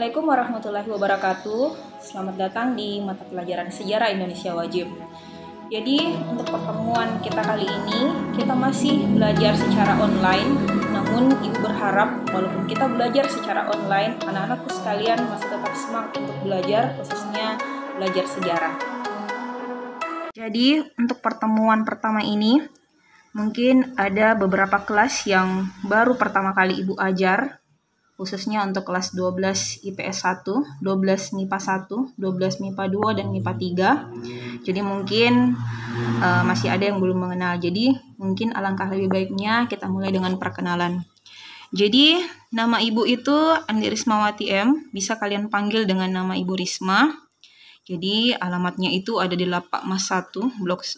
Assalamualaikum warahmatullahi wabarakatuh. Selamat datang di mata pelajaran Sejarah Indonesia Wajib. Jadi, untuk pertemuan kita kali ini, kita masih belajar secara online. Namun, Ibu berharap walaupun kita belajar secara online, anak-anakku sekalian masih tetap semangat untuk belajar, khususnya belajar sejarah. Jadi, untuk pertemuan pertama ini, mungkin ada beberapa kelas yang baru pertama kali Ibu ajar, khususnya untuk kelas 12 IPS 1, 12 MIPA 1, 12 MIPA 2, dan MIPA 3. Jadi mungkin masih ada yang belum mengenal. Jadi mungkin alangkah lebih baiknya kita mulai dengan perkenalan. Jadi nama Ibu itu Andi Rismawati M. Bisa kalian panggil dengan nama Ibu Risma. Jadi alamatnya itu ada di Lapak Mas 1,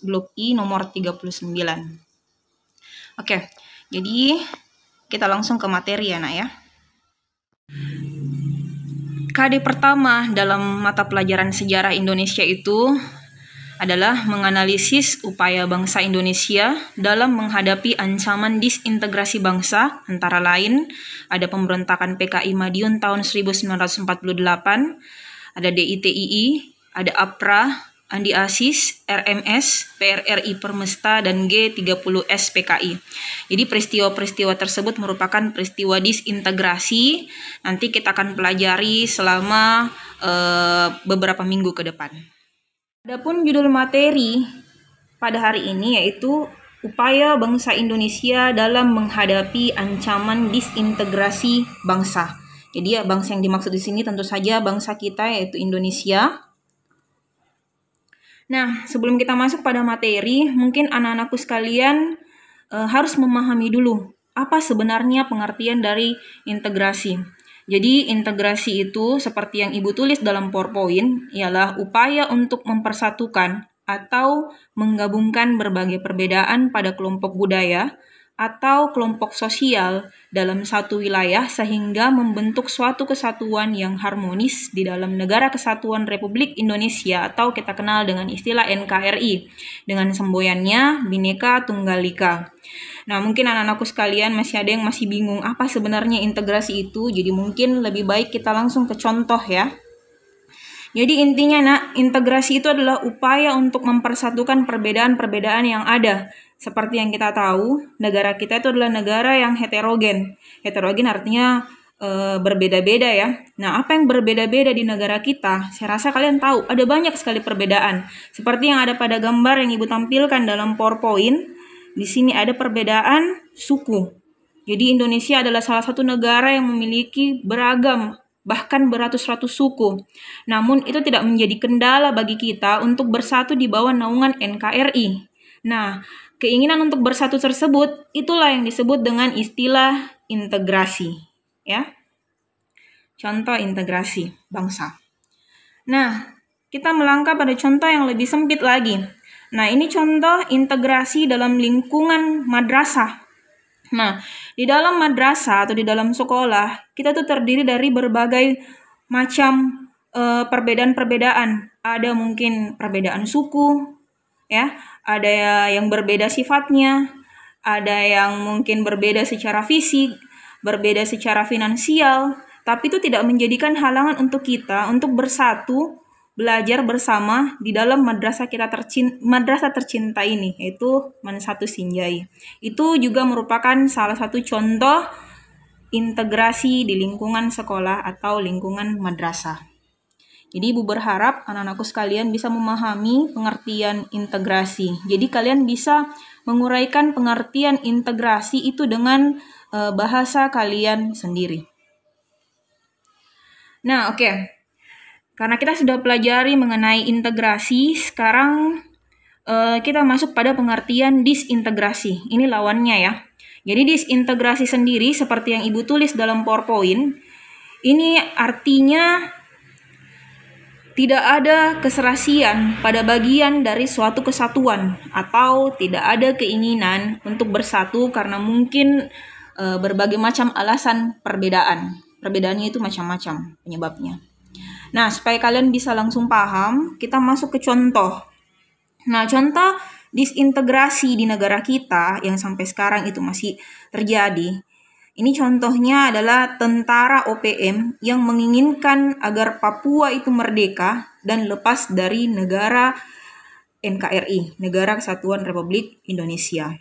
Blok I nomor 39. Oke, jadi kita langsung ke materi ya nak ya. KD pertama dalam mata pelajaran sejarah Indonesia itu adalah menganalisis upaya bangsa Indonesia dalam menghadapi ancaman disintegrasi bangsa, antara lain ada pemberontakan PKI Madiun tahun 1948, ada DITII, ada APRA, Andi Asis, RMS, PRRI Permesta, dan G30S PKI. Jadi peristiwa-peristiwa tersebut merupakan peristiwa disintegrasi. Nanti kita akan pelajari selama beberapa minggu ke depan. Adapun judul materi pada hari ini yaitu upaya bangsa Indonesia dalam menghadapi ancaman disintegrasi bangsa. Jadi ya, bangsa yang dimaksud di sini tentu saja bangsa kita yaitu Indonesia. Nah, sebelum kita masuk pada materi, mungkin anak-anakku sekalian harus memahami dulu apa sebenarnya pengertian dari integrasi. Jadi, integrasi itu seperti yang Ibu tulis dalam PowerPoint, ialah upaya untuk mempersatukan atau menggabungkan berbagai perbedaan pada kelompok budaya atau kelompok sosial dalam satu wilayah sehingga membentuk suatu kesatuan yang harmonis di dalam Negara Kesatuan Republik Indonesia atau kita kenal dengan istilah NKRI dengan semboyannya Bhinneka Tunggal Ika. Nah, mungkin anak-anakku sekalian masih ada yang masih bingung apa sebenarnya integrasi itu, jadi mungkin lebih baik kita langsung ke contoh ya. Jadi intinya nak, integrasi itu adalah upaya untuk mempersatukan perbedaan-perbedaan yang ada. Seperti yang kita tahu, negara kita itu adalah negara yang heterogen. Heterogen artinya berbeda-beda ya. Nah, apa yang berbeda-beda di negara kita? Saya rasa kalian tahu, ada banyak sekali perbedaan. Seperti yang ada pada gambar yang Ibu tampilkan dalam PowerPoint, di sini ada perbedaan suku. Jadi Indonesia adalah salah satu negara yang memiliki beragam, bahkan beratus-ratus suku. Namun itu tidak menjadi kendala bagi kita untuk bersatu di bawah naungan NKRI. Nah, keinginan untuk bersatu tersebut itulah yang disebut dengan istilah integrasi, ya. Contoh integrasi bangsa. Nah, kita melangkah pada contoh yang lebih sempit lagi. Nah, ini contoh integrasi dalam lingkungan madrasah. Nah, di dalam madrasah atau di dalam sekolah, kita tuh terdiri dari berbagai macam perbedaan-perbedaan. Ada mungkin perbedaan suku, ya, ada yang berbeda sifatnya, ada yang mungkin berbeda secara fisik, berbeda secara finansial, tapi itu tidak menjadikan halangan untuk kita untuk bersatu, belajar bersama di dalam madrasah madrasah tercinta ini, yaitu Mansatu Sinjai. Itu juga merupakan salah satu contoh integrasi di lingkungan sekolah atau lingkungan madrasah. Jadi Ibu berharap anak-anakku sekalian bisa memahami pengertian integrasi. Jadi kalian bisa menguraikan pengertian integrasi itu dengan bahasa kalian sendiri. Nah, oke. Karena kita sudah pelajari mengenai integrasi, sekarang kita masuk pada pengertian disintegrasi. Ini lawannya ya. Jadi disintegrasi sendiri seperti yang Ibu tulis dalam PowerPoint, ini artinya tidak ada keserasian pada bagian dari suatu kesatuan atau tidak ada keinginan untuk bersatu karena mungkin berbagai macam alasan perbedaan. Perbedaannya itu macam-macam penyebabnya. Nah, supaya kalian bisa langsung paham, kita masuk ke contoh. Nah, contoh disintegrasi di negara kita yang sampai sekarang itu masih terjadi. Ini contohnya adalah tentara OPM yang menginginkan agar Papua itu merdeka dan lepas dari negara NKRI, Negara Kesatuan Republik Indonesia.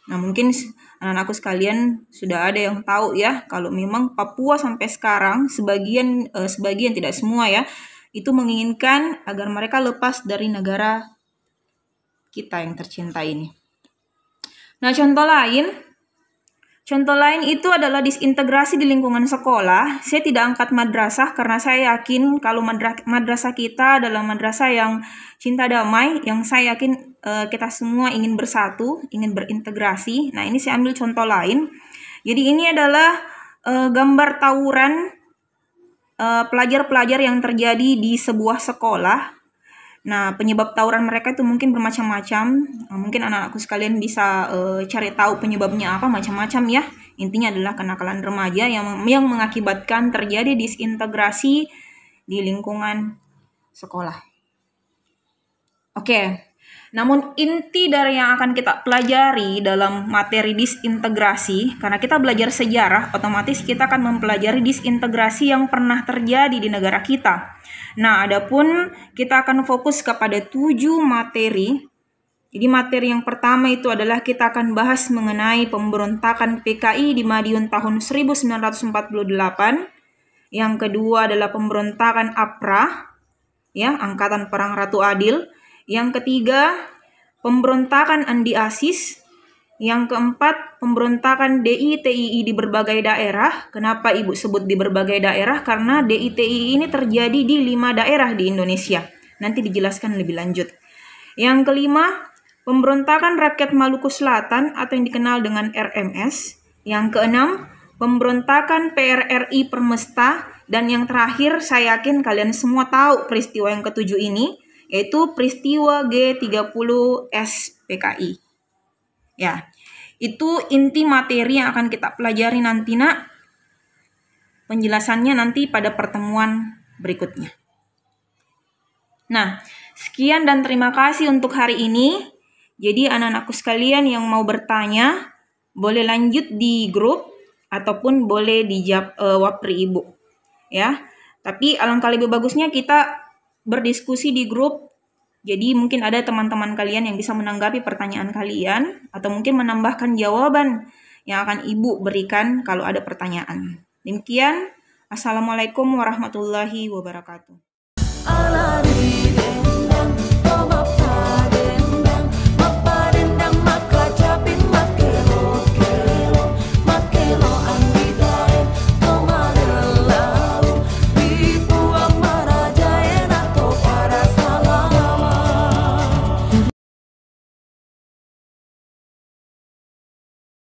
Nah, mungkin anak-anakku sekalian sudah ada yang tahu ya, kalau memang Papua sampai sekarang sebagian tidak semua ya, itu menginginkan agar mereka lepas dari negara kita yang tercinta ini. Nah, contoh lain itu adalah disintegrasi di lingkungan sekolah. Saya tidak angkat madrasah karena saya yakin kalau madrasah kita adalah madrasah yang cinta damai, yang saya yakin kita semua ingin bersatu, ingin berintegrasi. Nah, ini saya ambil contoh lain. Jadi ini adalah gambar tawuran pelajar-pelajar yang terjadi di sebuah sekolah. Nah, penyebab tawuran mereka itu mungkin bermacam-macam. Mungkin anak-anakku sekalian bisa cari tahu penyebabnya apa, macam-macam ya. Intinya adalah kenakalan remaja yang mengakibatkan terjadi disintegrasi di lingkungan sekolah. Oke. Namun inti dari yang akan kita pelajari dalam materi disintegrasi, karena kita belajar sejarah, otomatis kita akan mempelajari disintegrasi yang pernah terjadi di negara kita. Nah, adapun kita akan fokus kepada 7 materi. Jadi materi yang pertama itu adalah kita akan bahas mengenai pemberontakan PKI di Madiun tahun 1948. Yang kedua adalah pemberontakan APRA, ya, Angkatan Perang Ratu Adil. Yang ketiga, pemberontakan Andi Asis. Yang keempat, pemberontakan DITII di berbagai daerah. Kenapa Ibu sebut di berbagai daerah? Karena DITII ini terjadi di 5 daerah di Indonesia. Nanti dijelaskan lebih lanjut. Yang kelima, pemberontakan Rakyat Maluku Selatan atau yang dikenal dengan RMS. Yang keenam, pemberontakan PRRI Permesta. Dan yang terakhir, saya yakin kalian semua tahu peristiwa yang ketujuh ini, yaitu peristiwa G30S PKI. Ya, itu inti materi yang akan kita pelajari nanti, Nak. Penjelasannya nanti pada pertemuan berikutnya. Nah, sekian dan terima kasih untuk hari ini. Jadi anak-anakku sekalian yang mau bertanya, boleh lanjut di grup ataupun boleh di Wapri Ibu. Ya, tapi alangkah lebih bagusnya kita berdiskusi di grup. Jadi mungkin ada teman-teman kalian yang bisa menanggapi pertanyaan kalian atau mungkin menambahkan jawaban yang akan Ibu berikan kalau ada pertanyaan. Demikian, Assalamualaikum warahmatullahi wabarakatuh.